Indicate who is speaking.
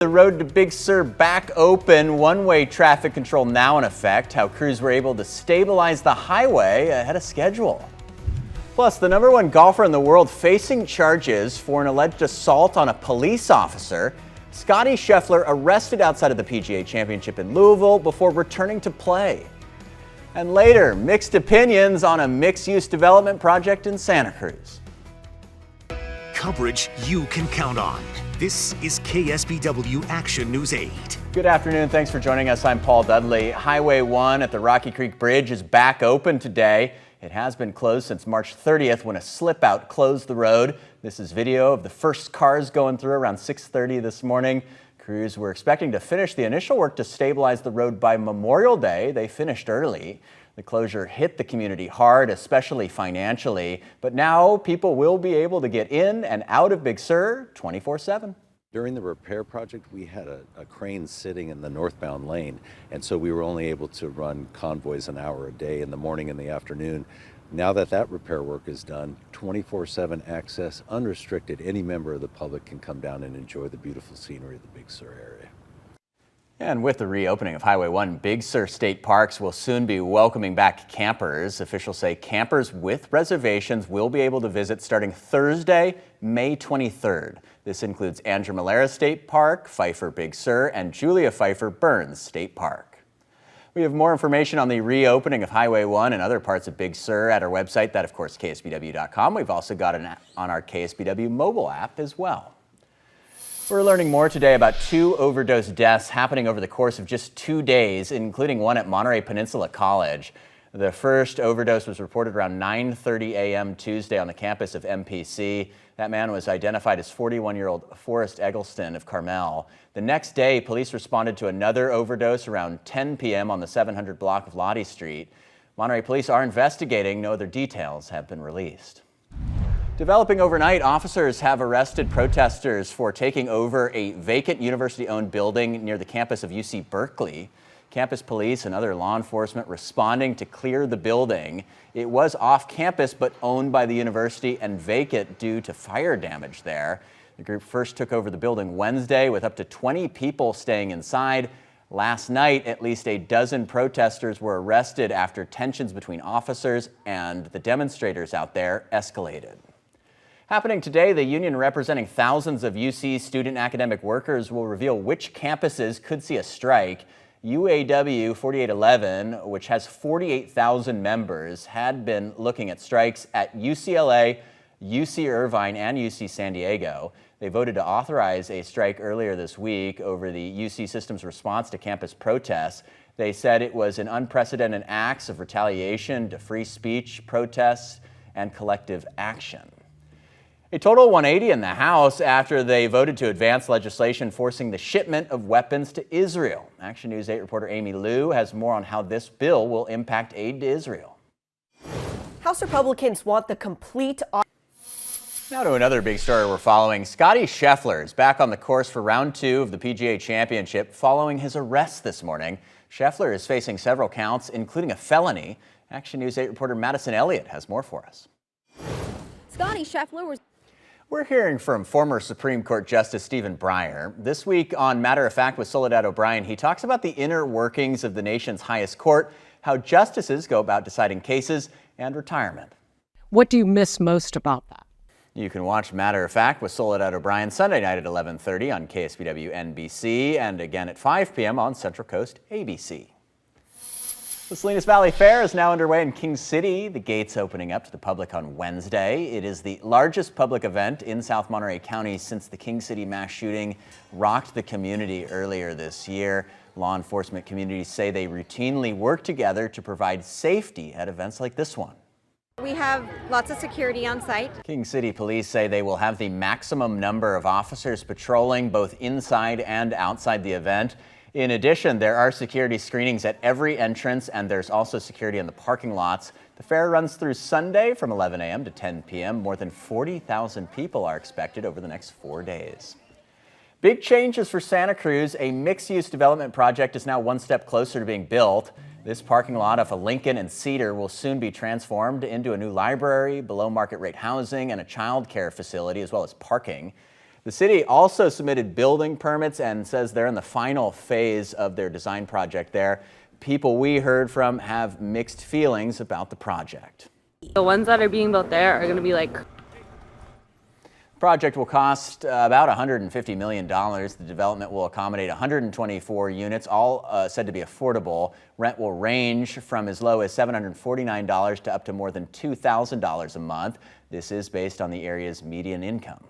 Speaker 1: The road to Big Sur back open, one-way traffic control now in effect, how crews were able to stabilize the highway ahead of schedule. Plus, the #1 golfer in the world facing charges for an alleged assault on a police officer. Scottie Scheffler arrested outside of the PGA Championship in Louisville before returning to play. And later, mixed opinions on a mixed-use development project in Santa Cruz.
Speaker 2: Coverage you can count on. This is KSBW Action News 8.
Speaker 1: Good afternoon. Thanks for joining us. I'm Paul Dudley. Highway 1 at the Rocky Creek Bridge is back open today. It has been closed since March 30th when a slip-out closed the road. This is video of the first cars going through around 6:30 this morning. Crews were expecting to finish the initial work to stabilize the road by Memorial Day. They finished early. The closure hit the community hard, especially financially, but now people will be able to get in and out of Big Sur 24/7.
Speaker 3: During the repair project, we had a crane sitting in the northbound lane, and so we were only able to run convoys an hour a day in the morning and the afternoon. Now that that repair work is done, 24/7 access, unrestricted. Any member of the public can come down and enjoy the beautiful scenery of the Big Sur area.
Speaker 1: And with the reopening of Highway 1, Big Sur State Parks will soon be welcoming back campers. Officials say campers with reservations will be able to visit starting Thursday, May 23rd. This includes Andrew Malera State Park, Pfeiffer Big Sur, and Julia Pfeiffer Burns State Park. We have more information on the reopening of Highway 1 and other parts of Big Sur at our website, that of course KSBW.com. We've also got an app on our KSBW mobile app as well. We're learning more today about 2 overdose deaths happening over the course of just 2 days, including one at Monterey Peninsula College. The first overdose was reported around 9:30 a.m. Tuesday on the campus of MPC. That man was identified as 41-year-old Forrest Eggleston of Carmel. The next day, police responded to another overdose around 10 p.m. on the 700 block of Lottie Street. Monterey police are investigating. No other details have been released. Developing overnight, officers have arrested protesters for taking over a vacant university-owned building near the campus of UC Berkeley. Campus police and other law enforcement responding to clear the building. It was off campus but owned by the university and vacant due to fire damage there. The group first took over the building Wednesday with up to 20 people staying inside. Last night, at least a dozen protesters were arrested after tensions between officers and the demonstrators out there escalated. Happening today, the union representing thousands of UC student academic workers will reveal which campuses could see a strike. UAW 4811, which has 48,000 members, had been looking at strikes at UCLA, UC Irvine, and UC San Diego. They voted to authorize a strike earlier this week over the UC system's response to campus protests. They said it was an unprecedented acts of retaliation to free speech, protests, and collective action. A total 180 in the House after they voted to advance legislation forcing the shipment of weapons to Israel. Action News 8 reporter Amy Liu has more on how this bill will impact aid to Israel.
Speaker 4: House Republicans want the complete...
Speaker 1: Now to another big story we're following. Scottie Scheffler is back on the course for round 2 of the PGA Championship following his arrest this morning. Scheffler is facing several counts, including a felony. Action News 8 reporter Madison Elliott has more for us.
Speaker 5: Scottie Scheffler was...
Speaker 1: We're hearing from former Supreme Court Justice Stephen Breyer. This week on Matter of Fact with Soledad O'Brien, he talks about the inner workings of the nation's highest court, how justices go about deciding cases, and retirement.
Speaker 6: What do you miss most about that?
Speaker 1: You can watch Matter of Fact with Soledad O'Brien Sunday night at 11:30 on KSBW NBC and again at 5 p.m. on Central Coast ABC. The Salinas Valley Fair is now underway in King City. The gates opening up to the public on Wednesday. It is the largest public event in South Monterey County since the King City mass shooting rocked the community earlier this year. Law enforcement communities say they routinely work together to provide safety at events like this one.
Speaker 5: We have lots of security on site.
Speaker 1: King City police say they will have the maximum number of officers patrolling both inside and outside the event. In addition, there are security screenings at every entrance, and there's also security in the parking lots. The fair runs through Sunday from 11 a.m. to 10 p.m. More than 40,000 people are expected over the next 4 days. Big changes for Santa Cruz. A mixed-use development project is now one step closer to being built. This parking lot off of Lincoln and Cedar will soon be transformed into a new library, below-market rate housing, and a child care facility, as well as parking. The city also submitted building permits and says they're in the final phase of their design project there. People we heard from have mixed feelings about the project.
Speaker 7: The ones that are being built there are going to be like...
Speaker 1: The project will cost about $150 million. The development will accommodate 124 units, all said to be affordable. Rent will range from as low as $749 to up to more than $2,000 a month. This is based on the area's median income.